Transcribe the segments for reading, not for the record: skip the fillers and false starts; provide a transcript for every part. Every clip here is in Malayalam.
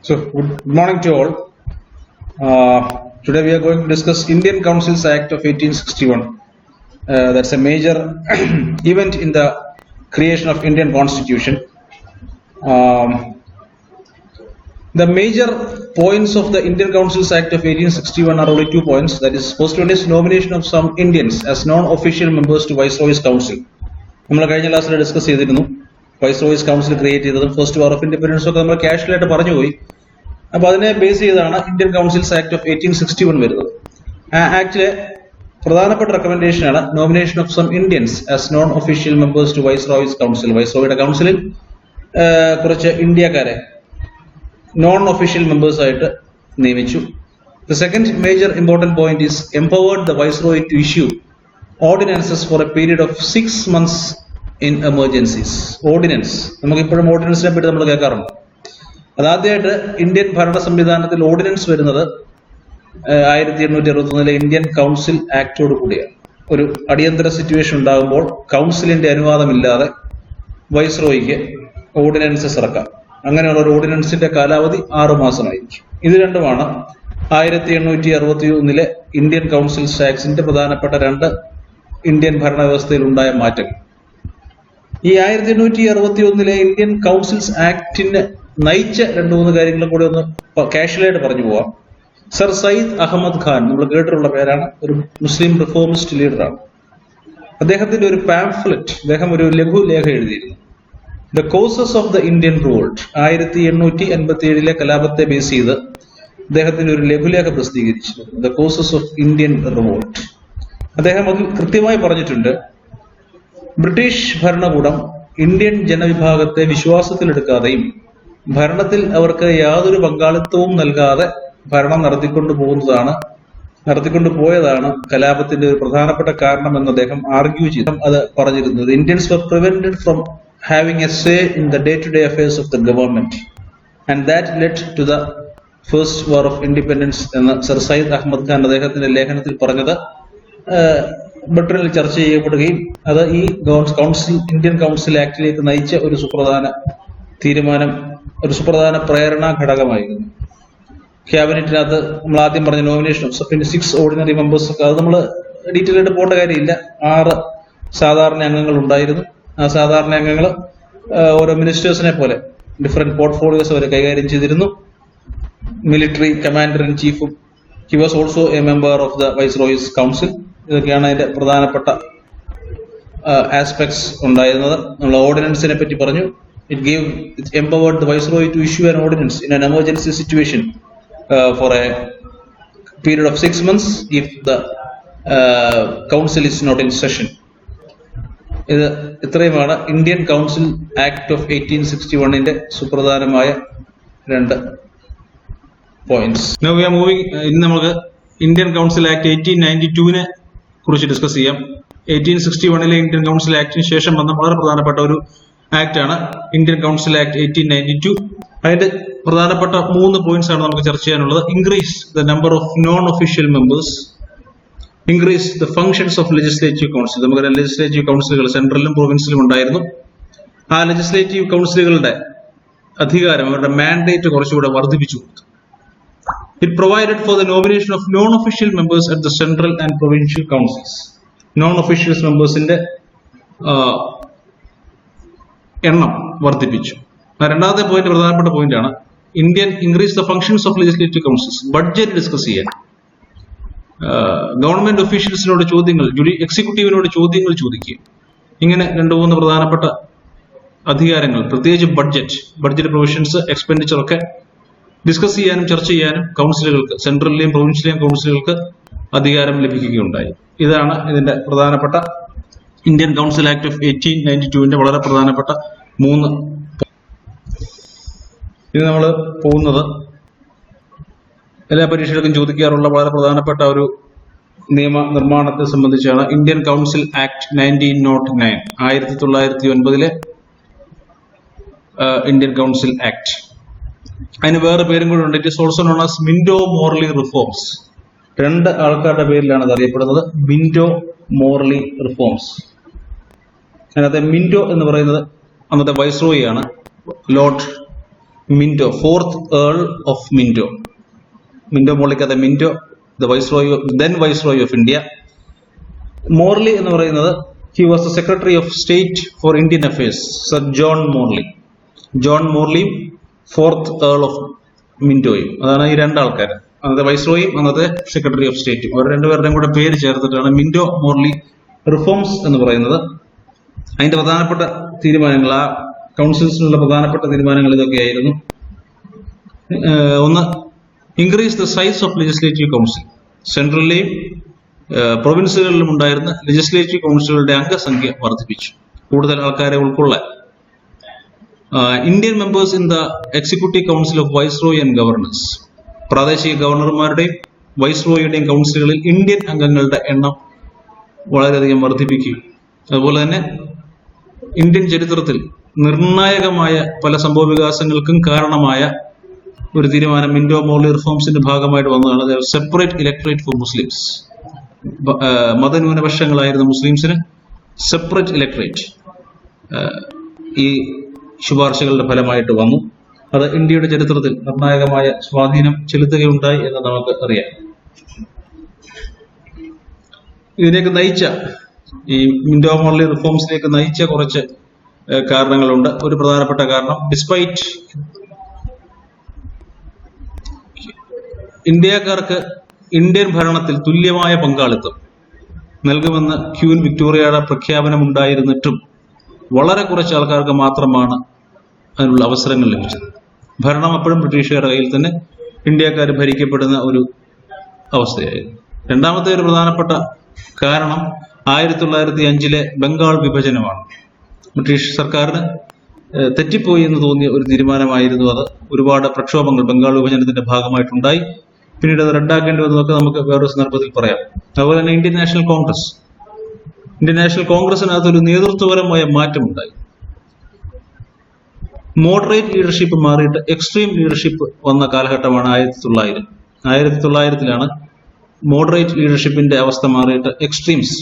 So, good morning to all. Today we are going to discuss Indian Councils Act of 1861. That's a major event in the creation of Indian Constitution. The major points of the Indian Councils Act of 1861 are only 2 points. That is, first one is nomination of some Indians as non-official members to Viceroy's Council. നമ്മൾ കഴിഞ്ഞ ക്ലാസ്സിൽ ഡിസ്കസ് ചെയ്തിരുന്നു വൈസ്രോയ്സ് കൗൺസിൽ ക്രിയേറ്റ് ചെയ്തതും ഫസ്റ്റ് വാർ ഓഫ് ഇൻഡിപെൻഡൻസ് ഒക്കെ നമ്മൾ കാഷ്വലായിട്ട് പറഞ്ഞുപോയി. അപ്പൊ അതിനെ ബേസ് ചെയ്താണ് ഇന്ത്യൻ കൗൺസിൽസ് ആക്ട് ഓഫ് 1861 വരുന്നത്. ആ ആക്ടിലെ പ്രധാനപ്പെട്ട റെക്കമെൻഡേഷനാണ് nomination of some Indians as non official members to viceroy's council. വൈസ്രോയുടെ കൗൺസിലിൽ കുറച്ച് ഇന്ത്യക്കാരെ നോൺ ഒഫീഷ്യൽ മെമ്പേഴ്സ് ആയിട്ട് നിയമിച്ചു. The second major important point is empowered the viceroy to issue ordinances for a period of 6 months in emergencies. Ordinance, നമുക്കിപ്പോഴും ഓർഡിനൻസിനെ പറ്റി നമ്മൾ കേൾക്കാറുണ്ട്. അതാദ്യമായിട്ട് ഇന്ത്യൻ ഭരണ സംവിധാനത്തിൽ ഓർഡിനൻസ് വരുന്നത് 1861 ഇന്ത്യൻ കൗൺസിൽ ആക്ടോട് കൂടിയാണ്. ഒരു അടിയന്തര സിറ്റുവേഷൻ ഉണ്ടാകുമ്പോൾ കൗൺസിലിന്റെ അനുവാദമില്ലാതെ വൈസ്രോയിക്ക് ഓർഡിനൻസസ് ഇറക്കാം. അങ്ങനെയുള്ള ഒരു ഓർഡിനൻസിന്റെ കാലാവധി 6 മാസമായിരിക്കും. ഇത് രണ്ടുമാണ് 1861 ഇന്ത്യൻ കൗൺസിൽസ് ആക്ട്സിന്റെ പ്രധാനപ്പെട്ട 2 ഇന്ത്യൻ ഭരണവ്യവസ്ഥയിൽ ഉണ്ടായ മാറ്റങ്ങൾ. ഈ 1861 ഇന്ത്യൻ കൗൺസിൽസ് ആക്ടിന് നയിച്ച 2-3 കാര്യങ്ങളും കൂടി ഒന്ന് കാഷ്വലായിട്ട് പറഞ്ഞു പോവാം. സർ സയ്യിദ് അഹമ്മദ് ഖാൻ, നമ്മൾ കേട്ടിട്ടുള്ള പേരാണ്, ഒരു മുസ്ലിം റിഫോമിസ്റ്റ് ലീഡറാണ്. അദ്ദേഹത്തിന്റെ ഒരു പാംഫ്ലെറ്റ്, അദ്ദേഹം ഒരു ലഘുലേഖ എഴുതിയിരുന്നു, the causes of the Indian revolt. 1857 കലാപത്തെ ബേസ് ചെയ്ത് അദ്ദേഹത്തിന്റെ ഒരു ലഘുലേഖ പ്രസിദ്ധീകരിച്ചിരുന്നു, the causes of Indian revolt. അദ്ദേഹം അതിൽ കൃത്യമായി പറഞ്ഞിട്ടുണ്ട്, ബ്രിട്ടീഷ് ഭരണകൂടം ഇന്ത്യൻ ജനവിഭാഗത്തെ വിശ്വാസത്തിലെടുക്കാതെയും ഭരണത്തിൽ അവർക്ക് യാതൊരു പങ്കാളിത്തവും നൽകാതെ ഭരണം നടത്തിക്കൊണ്ടുപോയതാണ് കലാപത്തിന്റെ ഒരു പ്രധാനപ്പെട്ട കാരണം എന്ന് അദ്ദേഹം ആർഗ്യൂ ചെയ്തു. അത് പറഞ്ഞിരുന്നത് Indians were prevented from having a say in the day-to-day affairs of the government and that led to the first war of independence എന്ന് സർ സയ്യിദ് അഹമ്മദ് ഖാൻ അദ്ദേഹത്തിന്റെ ലേഖനത്തിൽ പറഞ്ഞത് ബ്രിട്ടനിൽ ചർച്ച ചെയ്യപ്പെടുകയും അത് ഈ ഇന്ത്യൻ കൗൺസിൽ ആക്ടിലേക്ക് നയിച്ച ഒരു സുപ്രധാന തീരുമാനം, ഒരു സുപ്രധാന പ്രേരണാ ഘടകമായിരുന്നു. ക്യാബിനറ്റിനകത്ത് നമ്മൾ ആദ്യം പറഞ്ഞ നോമിനേഷൻ ഓഫ് 6 ഓർഡിനറി മെമ്പേഴ്സ് ഒക്കെ അത് നമ്മൾ ഡീറ്റെയിൽ ആയിട്ട് പോകേണ്ട കാര്യമില്ല. 6 സാധാരണ അംഗങ്ങൾ ഉണ്ടായിരുന്നു. ആ സാധാരണ അംഗങ്ങൾ ഓരോ മിനിസ്റ്റേഴ്സിനെ പോലെ ഡിഫറെന്റ് പോർട്ട്ഫോളിയോസ് അവർ കൈകാര്യം ചെയ്തിരുന്നു. മിലിറ്ററി കമാൻഡർ ഇൻ ചീഫും he was also a member of the viceroy's council. ഇതൊക്കെയാണ് അതിന്റെ പ്രധാനപ്പെട്ട ആസ്പെക്ട്സ് ഉണ്ടായിരുന്നത്. നമ്മൾ ഓർഡിനൻസിനെ പറ്റി പറഞ്ഞു. It empowered the Viceroy to issue an ordinance in an emergency situation for a period of 6 months if the council is not in session. ഇത്രയുമാണ് ഇന്ത്യൻ കൗൺസിൽ ആക്ട് ഓഫ് 1861 സുപ്രധാനമായ 2 points. Now we are moving. ഇനി നമുക്ക് ഇന്ത്യൻ കൗൺസിൽ ആക്ട് 1892 കുറിച്ച് ഡിസ്കസ് ചെയ്യാം. 1861 ഇന്ത്യൻ കൗൺസിൽ ആക്ടിന് ശേഷം വന്ന വളരെ പ്രധാനപ്പെട്ട ഒരു ആക്ട് ആണ് ഇന്ത്യൻ കൗൺസിൽ ആക്ട് 1892. അതിന്റെ പ്രധാനപ്പെട്ട 3 പോയിന്റ്സ് ആണ് നമുക്ക് ചർച്ച ചെയ്യാനുള്ളത്. Increase the number of non official members, increase the functions of legislative council. നമുക്കറിയാം ലെജിസ്ലേറ്റീവ് കൗൺസിലുകൾ സെൻട്രലിലും പ്രൊവിൻസിലും ഉണ്ടായിരുന്നു. ആ ലെജിസ്ലേറ്റീവ് കൗൺസിലുകളുടെ അധികാരം, അവരുടെ മാൻഡേറ്റ് കുറച്ചുകൂടെ വർദ്ധിപ്പിച്ചു കൊടുത്തു. It provided for the nomination of non-official members at the central and provincial councils. Non-official membersന്റെ എണ്ണം വർദ്ധിപ്പിച്ചു. രണ്ടാമത്തെ പോയിന്റ് പ്രധാനപ്പെട്ട പോയിന്റ് ആണ്. Indian increase the functions of legislative councils. Budget discuss ചെയ്യാൻ, ഗവൺമെന്റ് ഒഫീഷ്യൽസിനോട് ചോദ്യങ്ങൾ, എക്സിക്യൂട്ടീവിനോട് ചോദ്യങ്ങൾ ചോദിക്കുക, ഇങ്ങനെ 2-3 പ്രധാനപ്പെട്ട അധികാരങ്ങൾ, പ്രത്യേകിച്ച് ബഡ്ജറ്റ് പ്രൊവിഷൻസ്, എക്സ്പെൻഡിച്ചർ ഒക്കെ ഡിസ്കസ് ചെയ്യാനും ചർച്ച ചെയ്യാനും കൗൺസിലുകൾക്ക്, സെൻട്രലിലെയും പ്രൊവിൻഷ്യലെയും കൗൺസിലുകൾക്ക് അധികാരം ലഭിക്കുകയുണ്ടായി. ഇതാണ് ഇതിന്റെ പ്രധാനപ്പെട്ട ഇന്ത്യൻ കൗൺസിൽ ആക്ട് ഓഫ് 1892 വളരെ പ്രധാനപ്പെട്ട 3. ഇത് നമ്മൾ പോകുന്നത് എല്ലാ പരീക്ഷകൾക്കും ചോദിക്കാറുള്ള വളരെ പ്രധാനപ്പെട്ട ഒരു നിയമ നിർമ്മാണത്തെ സംബന്ധിച്ചാണ്. Indian council act 1909, 1909 Indian council act. അതിന് വേറെ പേരും കൂടെ ഉണ്ട്. It is also known as Minto Morley reforms. 2 ആൾക്കാരുടെ പേരിലാണ് അത് അറിയപ്പെടുന്നത്, മിന്റോ മോർലി റിഫോംസ്. അതിനകത്തെ മിന്റോ എന്ന് പറയുന്നത് അന്നത്തെ വൈസ്രോയി ആണ്, Lord Minto, fourth earl of Minto. Minto മോർലിക്കത്തെ Minto, then Viceroy of India. Morley എന്ന് പറയുന്നത് he was the Secretary of State for Indian Affairs, Sir John Morley. John മോർലിയും ഫോർത്ത് ഏൾ ഓഫ് മിന്റോയും, അതാണ് ഈ രണ്ടാൾക്കാർ, അന്നത്തെ വൈസ്രോയും അന്നത്തെ സെക്രട്ടറി ഓഫ് സ്റ്റേറ്റും. അവർ രണ്ടുപേരുടെയും കൂടെ പേര് ചേർത്തിട്ടാണ് മിന്റോ മോർലി റിഫോംസ് എന്ന് പറയുന്നത്. അതിന്റെ പ്രധാനപ്പെട്ട തീരുമാനങ്ങൾ, ആ കൗൺസിൽസിനുള്ള പ്രധാനപ്പെട്ട തീരുമാനങ്ങൾ ഇതൊക്കെയായിരുന്നു. ഒന്ന്, increase the size of legislative council. സെൻട്രലിലെയും പ്രൊവിൻസുകളിലും ഉണ്ടായിരുന്ന ലെജിസ്ലേറ്റീവ് കൗൺസിലുകളുടെ അംഗസംഖ്യ വർദ്ധിപ്പിച്ചു, കൂടുതൽ ആൾക്കാരെ ഉൾക്കൊള്ളാൻ. Indian members in the executive council of viceroy and governors. പ്രാദേശിക ഗവർണർമാരുടെയും വൈസ്രോയിയുടെയും കൗൺസിലുകളിൽ ഇന്ത്യൻ അംഗങ്ങളുടെ എണ്ണം വളരെയധികം വർദ്ധിപ്പിക്കും. അതുപോലെ തന്നെ ഇന്ത്യൻ ചരിത്രത്തിൽ നിർണായകമായ പല സംഭവ വികാസങ്ങൾക്കും കാരണമായ ഒരു തീരുമാനം മിന്റോ മോർലി റിഫോംസിന്റെ ഭാഗമായിട്ട് വന്നതാണ്. Separate electorate for Muslims. മതന്യൂനപക്ഷങ്ങളായിരുന്ന മുസ്ലിംസിന് സെപ്പറേറ്റ് ഇലക്ടറേറ്റ് ഈ ശുപാർശകളുടെ ഫലമായിട്ട് വന്നു. അത് ഇന്ത്യയുടെ ചരിത്രത്തിൽ നിർണായകമായ സ്വാധീനം ചെലുത്തുകയുണ്ടായി എന്ന് നമുക്ക് അറിയാം. ഇതിലേക്ക് നയിച്ച, ഈ മിന്റോ മോർലി റിഫോംസിലേക്ക് നയിച്ച കുറച്ച് കാരണങ്ങളുണ്ട്. ഒരു പ്രധാനപ്പെട്ട കാരണം, ഡിസ്പൈറ്റ് ഇന്ത്യക്കാർക്ക് ഇന്ത്യൻ ഭരണത്തിൽ തുല്യമായ പങ്കാളിത്തം നൽകുമെന്ന് ക്വീൻ വിക്ടോറിയയുടെ പ്രഖ്യാപനമുണ്ടായിരുന്നിട്ടും വളരെ കുറച്ച് ആൾക്കാർക്ക് മാത്രമാണ് അതിനുള്ള അവസരങ്ങൾ ലഭിച്ചത്. ഭരണം അപ്പോഴും ബ്രിട്ടീഷുകാരുടെ കയ്യിൽ തന്നെ ഇന്ത്യക്കാർ ഭരിക്കപ്പെടുന്ന ഒരു അവസ്ഥയായിരുന്നു. രണ്ടാമത്തെ ഒരു പ്രധാനപ്പെട്ട കാരണം 1905 ബംഗാൾ വിഭജനമാണ്. ബ്രിട്ടീഷ് സർക്കാരിന് തെറ്റിപ്പോയി എന്ന് തോന്നിയ ഒരു തീരുമാനമായിരുന്നു അത്. ഒരുപാട് പ്രക്ഷോഭങ്ങൾ ബംഗാൾ വിഭജനത്തിന്റെ ഭാഗമായിട്ടുണ്ടായി. പിന്നീട് അത് റദ്ദാക്കേണ്ടി വന്നതൊക്കെ നമുക്ക് വേറൊരു സന്ദർഭത്തിൽ പറയാം. അതുപോലെ തന്നെ ഇന്ത്യൻ നാഷണൽ കോൺഗ്രസിനകത്തൊരു നേതൃത്വപരമായ മാറ്റമുണ്ടായി. മോഡറേറ്റ് ലീഡർഷിപ്പ് മാറിയിട്ട് എക്സ്ട്രീം ലീഡർഷിപ്പ് വന്ന കാലഘട്ടമാണ് 1900. 1900 മോഡറേറ്റ് ലീഡർഷിപ്പിന്റെ അവസ്ഥ മാറിയിട്ട് എക്സ്ട്രീംസ്,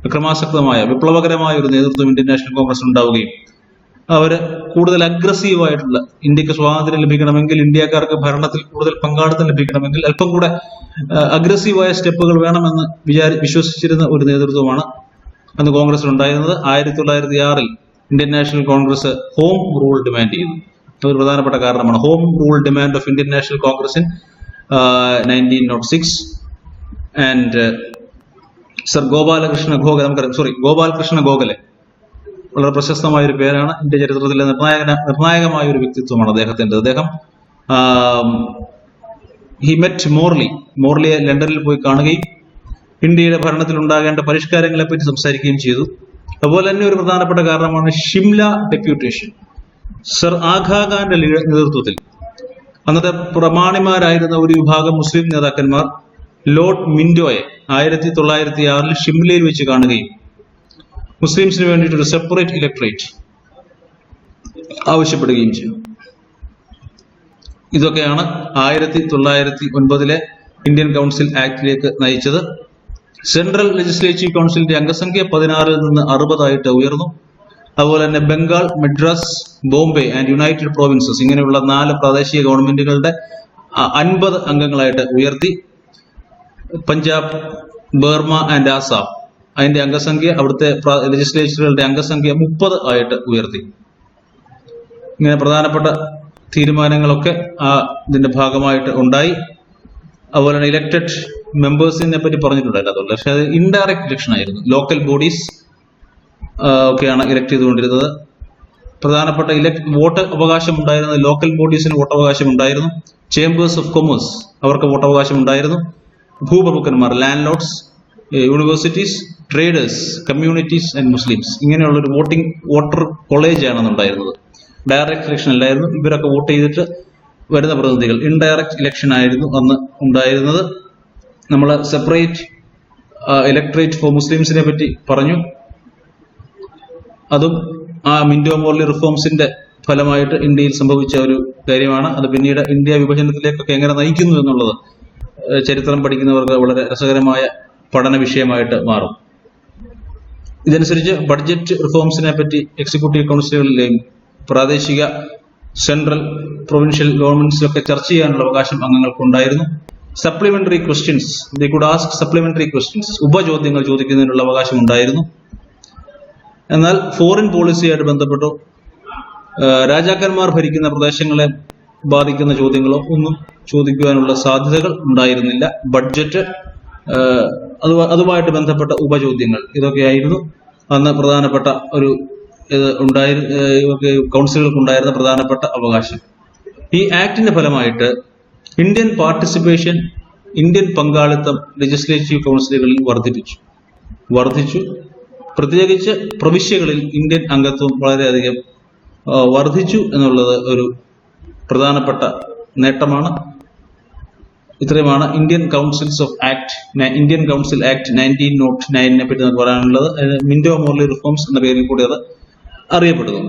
അക്രമാസക്തമായ വിപ്ലവകരമായ ഒരു നേതൃത്വം ഇന്ത്യൻ നാഷണൽ കോൺഗ്രസ് ഉണ്ടാവുകയും അവര് കൂടുതൽ അഗ്രസീവായിട്ടുള്ള, ഇന്ത്യക്ക് സ്വാതന്ത്ര്യം ലഭിക്കണമെങ്കിൽ, ഇന്ത്യക്കാർക്ക് ഭരണത്തിൽ കൂടുതൽ പങ്കാളിത്തം ലഭിക്കണമെങ്കിൽ അല്പം കൂടെ അഗ്രസീവായ സ്റ്റെപ്പുകൾ വേണമെന്ന് വിശ്വസിച്ചിരുന്ന ഒരു നേതൃത്വമാണ് അന്ന് കോൺഗ്രസിൽ ഉണ്ടായിരുന്നത്. 1906 Indian national Congress home rule demand ചെയ്തു. അതൊരു പ്രധാനപ്പെട്ട കാരണമാണ്. Home rule demand of Indian national Congress in 1906. And sir Gopalakrishna Gokhale, വളരെ പ്രശസ്തമായ ഒരു പേരാണ്. ഇന്ത്യ ചരിത്രത്തിലെ നിർണായകമായ ഒരു വ്യക്തിത്വമാണ് അദ്ദേഹത്തിന്റെ. അദ്ദേഹം ഹി മെറ്റ് മോർലിയെ ലണ്ടനിൽ പോയി കാണുകയും ഇന്ത്യയുടെ ഭരണത്തിൽ ഉണ്ടാകേണ്ട പരിഷ്കാരങ്ങളെ പറ്റി സംസാരിക്കുകയും ചെയ്തു. അതുപോലെ തന്നെ ഒരു പ്രധാനപ്പെട്ട കാരണമാണ് ഷിംല ഡെപ്യൂട്ടേഷൻ. സർ ആഘാ ഖാന്റെ നേതൃത്വത്തിൽ അന്നത്തെ പ്രമാണിമാരായിരുന്ന ഒരു വിഭാഗം മുസ്ലിം നേതാക്കന്മാർ ലോർഡ് മിന്റോയെ 1906 ഷിംലയിൽ വെച്ച് കാണുകയും മുസ്ലിംസിന് വേണ്ടിയിട്ട് ഒരു സെപ്പറേറ്റ് ഇലക്ടറേറ്റ് ആവശ്യപ്പെടുകയും ചെയ്തു. ഇതൊക്കെയാണ് 1909 ഇന്ത്യൻ കൗൺസിൽ ആക്ടിലേക്ക് നയിച്ചത്. സെൻട്രൽ ലെജിസ്ലേറ്റീവ് കൗൺസിലിന്റെ അംഗസംഖ്യ 16 നിന്ന് 60 ഉയർന്നു. അതുപോലെ തന്നെ Bengal, Madras, Bombay and United provinces ഇങ്ങനെയുള്ള 4 പ്രാദേശിക ഗവൺമെന്റുകളുടെ 50 അംഗങ്ങളായിട്ട് ഉയർത്തി. പഞ്ചാബ്, ബർമ ആൻഡ് ആസാം അതിന്റെ അംഗസംഖ്യ, അവിടുത്തെ ലെജിസ്ലേച്ചറുകളുടെ അംഗസംഖ്യ 30 ആയിട്ട് ഉയർത്തി. ഇങ്ങനെ പ്രധാനപ്പെട്ട തീരുമാനങ്ങളൊക്കെ ഇതിന്റെ ഭാഗമായിട്ട് ഉണ്ടായി. അതുപോലെ തന്നെ ഇലക്ടഡ് മെമ്പേഴ്സിനെ പറ്റി പറഞ്ഞിട്ടുണ്ടായിരുന്നു അതുകൊണ്ട്, പക്ഷെ അത് ഇൻഡയറക്റ്റ് ഇലക്ഷൻ ആയിരുന്നു. ലോക്കൽ ബോഡീസ് ഒക്കെയാണ് ഇലക്ട് ചെയ്തുകൊണ്ടിരുന്നത്. പ്രധാനപ്പെട്ട വോട്ട് അവകാശം ഉണ്ടായിരുന്നത് ലോക്കൽ ബോഡീസിന് വോട്ടവകാശം ഉണ്ടായിരുന്നു. ചേംബേഴ്സ് ഓഫ് കൊമേഴ്സ് അവർക്ക് വോട്ടവകാശം ഉണ്ടായിരുന്നു. ഭൂപ്രഭുക്കന്മാർ, landlords, universities, traders, communities and Muslims ഇങ്ങനെയുള്ള ഒരു വോട്ടർ കോളേജ് ആണ് ഉണ്ടായിരുന്നത്. ഡയറക്റ്റ് ഇലക്ഷൻ അല്ലായിരുന്നു. ഇവരൊക്കെ വോട്ട് ചെയ്തിട്ട് വരുന്ന പ്രതിനിധികൾ. ഇൻഡയറക്റ്റ് ഇലക്ഷൻ ആയിരുന്നു അന്ന് ഉണ്ടായിരുന്നത്. നമ്മൾ സെപ്പറേറ്റ് ഇലക്ടറേറ്റ് ഫോർ മുസ്ലിംസിനെ പറ്റി പറഞ്ഞു. അതും മിന്റോ മോർലി റിഫോംസിന്റെ ഫലമായിട്ട് ഇന്ത്യയിൽ സംഭവിച്ച ഒരു കാര്യമാണ്. അത് പിന്നീട് ഇന്ത്യ വിഭജനത്തിലേക്കൊക്കെ എങ്ങനെ നയിക്കുന്നു എന്നുള്ളത് ചരിത്രം പഠിക്കുന്നവർക്ക് വളരെ രസകരമായ പഠന വിഷയമായിട്ട് മാറും. ഇതനുസരിച്ച് ബഡ്ജറ്റ് റിഫോംസിനെ പറ്റി എക്സിക്യൂട്ടീവ് കൗൺസിലുകളിലെയും പ്രാദേശിക സെൻട്രൽ പ്രൊവിൻഷ്യൽ ഗവൺമെന്റ്സിലൊക്കെ ചർച്ച ചെയ്യാനുള്ള അവകാശം അംഗങ്ങൾക്കുണ്ടായിരുന്നു. Supplementary questions, they could ask supplementary questions, ഉപചോദ്യങ്ങൾ ചോദിക്കുന്നതിനുള്ള അവകാശം ഉണ്ടായിരുന്നു. എന്നാൽ ഫോറിൻ പോളിസിയായിട്ട് ബന്ധപ്പെട്ടു രാജാക്കന്മാർ ഭരിക്കുന്ന പ്രദേശങ്ങളെ ബാധിക്കുന്ന ചോദ്യങ്ങളോ ഒന്നും ചോദിക്കുവാനുള്ള സാധ്യതകൾ ഉണ്ടായിരുന്നില്ല. ബഡ്ജറ്റ്, അതുമായിട്ട് ബന്ധപ്പെട്ട ഉപചോദ്യങ്ങൾ, ഇതൊക്കെയായിരുന്നു അന്ന് പ്രധാനപ്പെട്ട ഒരു കൗൺസിലുകൾക്കുണ്ടായിരുന്ന പ്രധാനപ്പെട്ട അവകാശം. ഈ ആക്ടിന്റെ ഫലമായിട്ട് ഇന്ത്യൻ പാർട്ടിസിപ്പേഷൻ, ഇന്ത്യൻ പങ്കാളിത്തം ലെജിസ്ലേറ്റീവ് കൗൺസിലുകളിൽ വർദ്ധിച്ചു. പ്രത്യേകിച്ച് പ്രവിശ്യകളിൽ ഇന്ത്യൻ അംഗത്വം വളരെയധികം വർദ്ധിച്ചു എന്നുള്ളത് ഒരു പ്രധാനപ്പെട്ട നേട്ടമാണ്. ഇത്രയുമാണ് ഇന്ത്യൻ കൗൺസിൽ ആക്ട് 1909 പറ്റി നമുക്ക് പറയാനുള്ളത്. മിന്റോ മോർലി റിഫോംസ് എന്ന പേരിൽ കൂടി അത് അറിയപ്പെടുന്നു.